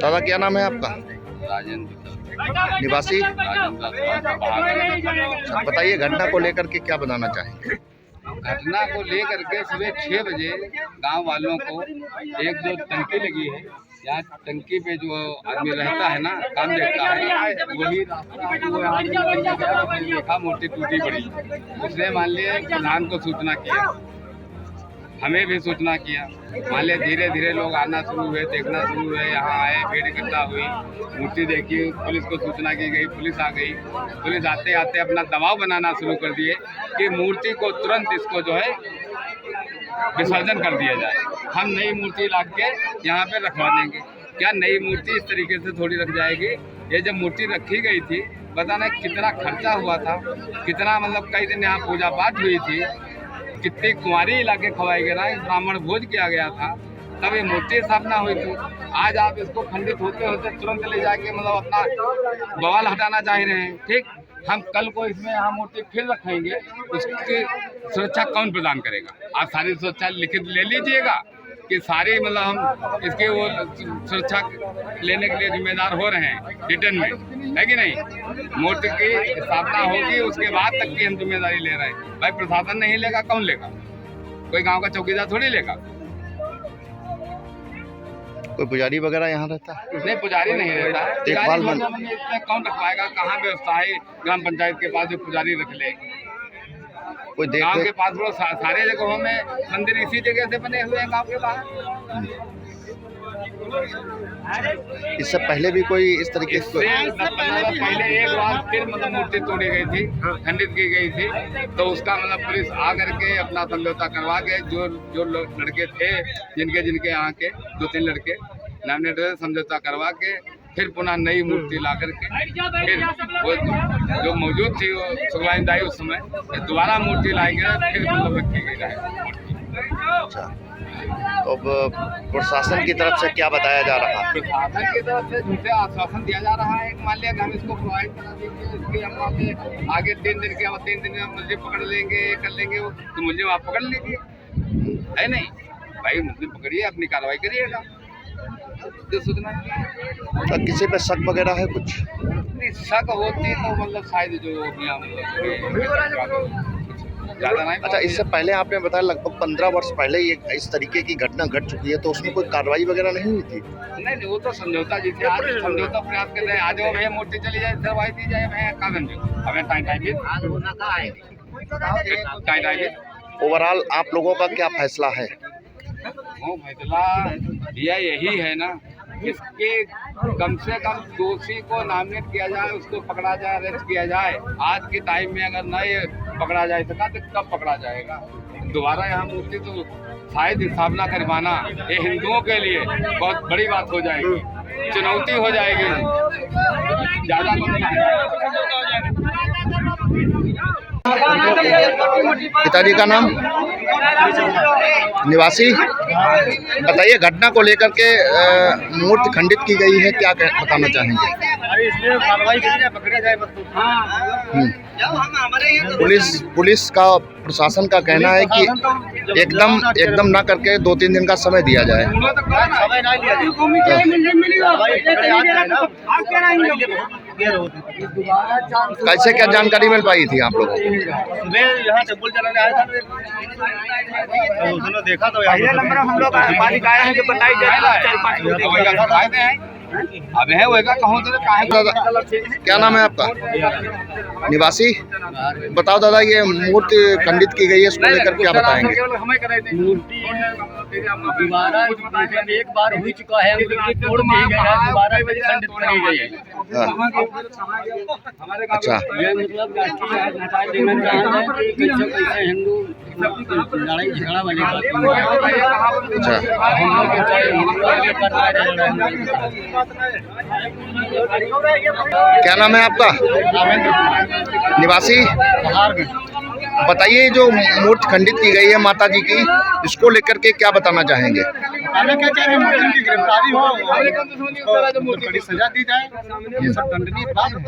दादा क्या नाम है आपका? राजेंद्र निवासी। राजेंद्र। बताइए घटना को लेकर के क्या बताना चाहेंगे? घटना को लेकर के सुबह 6 बजे गांव वालों को एक जो टंकी लगी है, यहाँ टंकी पे जो आदमी रहता है ना, काम देखता है, वही देखा मूर्ति टूटी पड़ी। उसने मान लिया प्रधान को सूचना किया, हमें भी सूचना किया। मान लिया धीरे धीरे लोग आना शुरू हुए, देखना शुरू हुए, यहाँ आए, भीड़ इकट्ठा हुई, मूर्ति देखी, पुलिस को सूचना की गई, पुलिस आ गई। पुलिस आते आते अपना दबाव बनाना शुरू कर दिए कि मूर्ति को तुरंत इसको जो है विसर्जन कर दिया जाए, हम नई मूर्ति ला के यहाँ पे रखवा देंगे। क्या नई मूर्ति इस तरीके से थोड़ी रख जाएगी? ये जब मूर्ति रखी गई थी, बताना कितना खर्चा हुआ था, कितना मतलब कई दिन यहाँ पूजा पाठ हुई थी, कितनी कुंवारी इलाके खवाए गए ना, ब्राह्मण भोज किया गया था, तब ये मूर्ति स्थापना हुई थी। आज आप इसको खंडित होते होते तुरंत ले जाके मतलब अपना बवाल हटाना चाह रहे हैं। ठीक, हम कल को इसमें यहाँ मूर्ति फिर रखेंगे, उसकी सुरक्षा कौन प्रदान करेगा? आप सारी सुरक्षा लिखित ले लीजिएगा कि सारी मतलब हम इसके वो सुरक्षा लेने के लिए जिम्मेदार हो रहे हैं रिटर्न में, है कि नहीं? मूर्ति की स्थापना होगी उसके बाद तक की हम जिम्मेदारी ले रहे हैं। भाई प्रशासन नहीं लेगा, कौन लेगा? कोई गांव का चौकीदार थोड़ी लेगा। कोई पुजारी वगैरह यहाँ रहता है? नहीं, पुजारी नहीं रहता है। देखभाल इसमें कौन रखवाएगा? कहाँ व्यवस्था है ग्राम पंचायत के पास जो पुजारी रख ले? कोई देख गांव के पास वो सारे जगहों में मंदिर इसी जगह से बने हुए हैं गांव के बाहर। इससे पहले भी कोई इस तरीके से पहले एक बार फिर मतलब मूर्ति तोड़ी गई थी, खंडित की गई थी, तो उसका मतलब पुलिस आ करके अपना समझौता करवा के जो लोग लड़के थे जिनके यहाँ के 2-3 लड़के नॉमिनेट हुए, समझौता करवा के फिर पुनः नई मूर्ति ला करके फिर वो जो मौजूद थी वो सुखवाईदाई उस समय दोबारा मूर्ति लाई गई, फिर मतलब रखी गई है। अच्छा, तो अब प्रशासन की तरफ से क्या बताया जा रहा है? प्रशासन की तरफ से झूठे आश्वासन दिया जा रहा है। मान लिया कि हम इसको प्रोवाइड करा देंगे, इसके हम आगे 3 दिन के 3 दिन में मुझे पकड़ लेंगे, कर लेंगे, तो मुझे आप पकड़ लीजिए, है नहीं भाई? मुझे पकड़िए, अपनी कार्रवाई करिएगा। जो सूचना तो किसी पे शक वगैरह है कुछ? नहीं, शक होती तो मतलब शायद जो ज़्यादा नहीं। अच्छा, इससे पहले आपने बताया लगभग 15 वर्ष पहले ये इस तरीके की घटना घट चुकी है, तो उसमें कोई कार्रवाई वगैरह नहीं हुई थी? नहीं, वो तो समझौता जी थे। आज समझौता प्रयास कर रहे हैं, आज भैया मूर्ति चली जाए, दवाई दी जाए, भैया कागज में हमें टाइम ओवरऑल आप लोगों का क्या फैसला है? वो फैसला भैया यही है ना, इसके कम से कम दोषी को नामिनेट किया जाए, उसको पकड़ा जाए, अरेस्ट किया जाए। आज के टाइम में अगर न ये पकड़ा जाए सका तो कब पकड़ा जाएगा? दोबारा यहाँ मूर्ति तो शायद स्थापना करवाना ये हिंदुओं के लिए बहुत बड़ी बात हो जाएगी, चुनौती हो जाएगी, ज़्यादा पिताजी का नाम? निवासी। बताइए घटना को लेकर के मूर्ति खंडित की गई है, क्या बताना चाहेंगे? इसमें कार्रवाई करी जाए, पकड़ा जाए बस। पुलिस का प्रशासन का कहना है कि एकदम ना करके 2-3 दिन का समय दिया जाए। कैसे क्या जानकारी मिल पाई थी आप लोगों को? यहाँ टेम्पल चलाने आया था, उसने देखा तो नंबर हम लोग मालिक आया है जो बताई जाए। अब है होएगा कहूँ तो क्या नाम है आपका? निवासी। बताओ दादा, ये मूर्ति खंडित की गई है, इसको लेकर क्या बताएंगे? मूर्ति दोबारा एक बार हो चुका है, तोड़ दी गई है, दोबारा खंडित करी गई है। अच्छा, ये मतलब राष्ट्रीय देना चाहता है कि कैसे हिंदू लड़ाई झगड़ा वाली बात अच्छा, क्या नाम है आपका? निवासी। बताइए जो मूर्ति खंडित की गई है माता जी की, इसको लेकर के क्या बताना चाहेंगे? क्या चाह रहे हैं की गिरफ्तारी हो, बड़ी सजा दी जाए, ये सब दंडनीय अपराध है।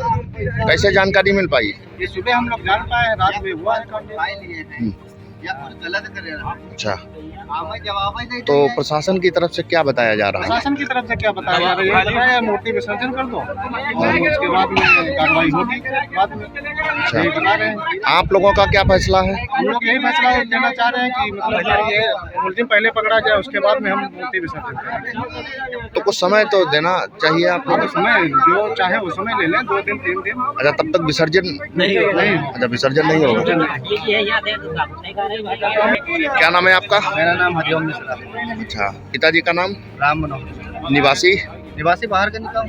कैसे जानकारी मिल पाई? ये सुबह हम लोग जान पाए, रात में हुआ। या कुछ गलत करे रहा। अच्छा, हमें जवाब ही नहीं तो प्रशासन की तरफ से क्या बताया जा रहा है? प्रशासन की तरफ से क्या बताया जा रहा है? ये बताया मूर्ति विसर्जन कर दो और उसके बाद में कार्रवाई होगी। बाद में अच्छा, यही बता रहे हैं। आप लोगों का क्या फैसला है? हम लोग यही फैसला लेना चाह रहे हैं कि मतलब ये मुलजिम पहले पकड़ा जाए, उसके बाद में हम मूर्ति विसर्जन करेंगे। तो कुछ समय तो देना चाहिए आप लोग। तो समय जो चाहे वो समय ले लें, 2 दिन 3 दिन। अच्छा, तब तक विसर्जन नहीं अच्छा, विसर्जन नहीं होगा। क्या नाम है आपका? मेरा नाम हरिओम मिश्रा, अच्छा, पिताजी का नाम? राम मनोहर, निवासी? निवासी बाहर का निकला।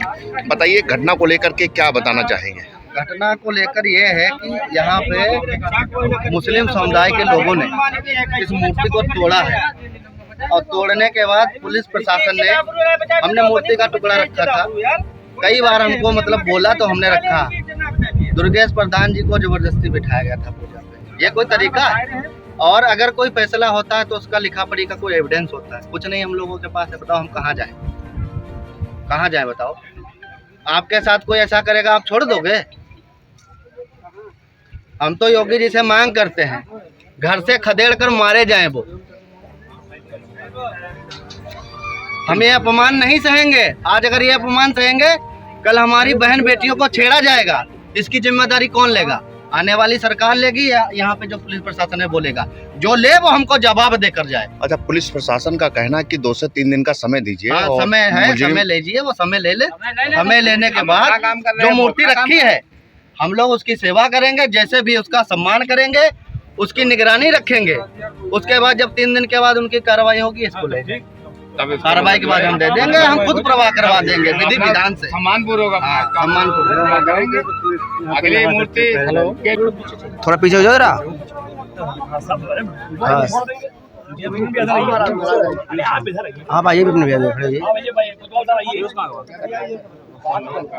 बताइए, घटना को लेकर के क्या बताना चाहेंगे? घटना को लेकर ये है कि यहाँ पे मुस्लिम समुदाय के लोगों ने इस मूर्ति को तोड़ा है और तोड़ने के बाद पुलिस प्रशासन ने, हमने मूर्ति का टुकड़ा रखा था, कई बार हमको मतलब बोला तो हमने रखा। दुर्गेश प्रधान जी को जबरदस्ती बिठाया गया था पूजा पे। ये कोई तरीका है? और अगर कोई फैसला होता है तो उसका लिखा पढ़ी का कोई एविडेंस होता है? कुछ नहीं हम लोगों के पास है। बताओ हम कहाँ जाएं? कहाँ जाएं बताओ? आपके साथ कोई ऐसा करेगा, आप छोड़ दोगे? हम तो योगी जी से मांग करते हैं, घर से खदेड़ कर मारे जाएं वो। हम ये अपमान नहीं सहेंगे। आज अगर ये अपमान सहेंगे, कल हमारी बहन बेटियों को छेड़ा जाएगा। इसकी जिम्मेदारी कौन लेगा? आने वाली सरकार लेगी या यहाँ पे जो पुलिस प्रशासन है वो लेगा? जो ले वो हमको जवाब देकर जाए। अच्छा, पुलिस प्रशासन का कहना है कि 2 से 3 दिन का समय दीजिए। हाँ, और समय है, मुलजिम- समय लीजिए, वो समय ले ले। समय लेने के बाद जो मूर्ति रखी है, हम लोग उसकी सेवा करेंगे, जैसे भी उसका सम्मान करेंगे, उसकी निगरानी रखेंगे। उसके बाद जब 3 दिन के बाद उनकी कार्रवाई होगी, इसको ले जाएंगे। कार्रवाई के बाद हम दे देंगे, हम खुद प्रवाह करवा देंगे विधि विधान से। सम्मान पूर्वक सम्मान पूर्वक करेंगे। अगली मूर्ति थोड़ा पीछे हो जाओ जरा। आप आइए भी अपने भैया खड़े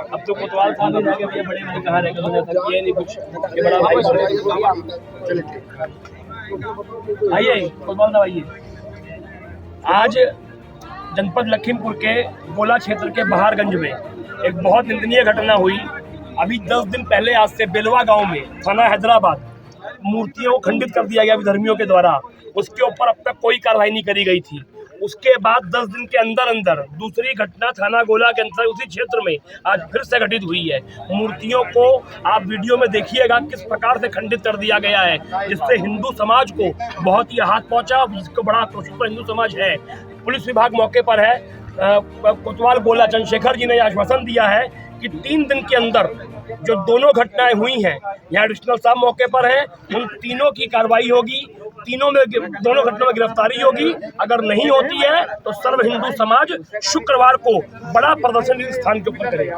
अब तो कोतवाल साहब ने जाके भैया बड़े भाई कहाँ रह गए, ये नहीं कुछ ये बड़ा भाई आइए कोतवाल साहब आइए। आज जनपद लखीमपुर के गोला क्षेत्र के बहारगंज में एक बहुत निंदनीय घटना हुई। अभी 10 दिन पहले आज से बेलवा गांव में थाना हैदराबाद मूर्तियों को खंडित कर दिया गया विधर्मियों के द्वारा। उसके ऊपर अब तक कोई कार्रवाई नहीं करी गई थी। उसके बाद 10 दिन के अंदर अंदर दूसरी घटना थाना गोला के अंदर उसी क्षेत्र में आज फिर से घटित हुई है। मूर्तियों को आप वीडियो में देखिएगा किस प्रकार से खंडित कर दिया गया है, जिससे हिंदू समाज को बहुत ही आहत पहुंचा, जिसको बड़ा आक्रोशित हिंदू समाज है। पुलिस विभाग मौके पर है। कोतवाल गोला चंद्रशेखर जी ने आश्वासन दिया है कि 3 दिन के अंदर जो दोनों घटनाएं हुई हैं, यहाँ एडिशनल साहब मौके पर है, उन तीनों की कार्रवाई होगी। दोनों घटनाओं में गिरफ्तारी होगी। अगर नहीं होती है तो सर्व हिंदू समाज शुक्रवार को बड़ा प्रदर्शन इस स्थान के ऊपर करेगा।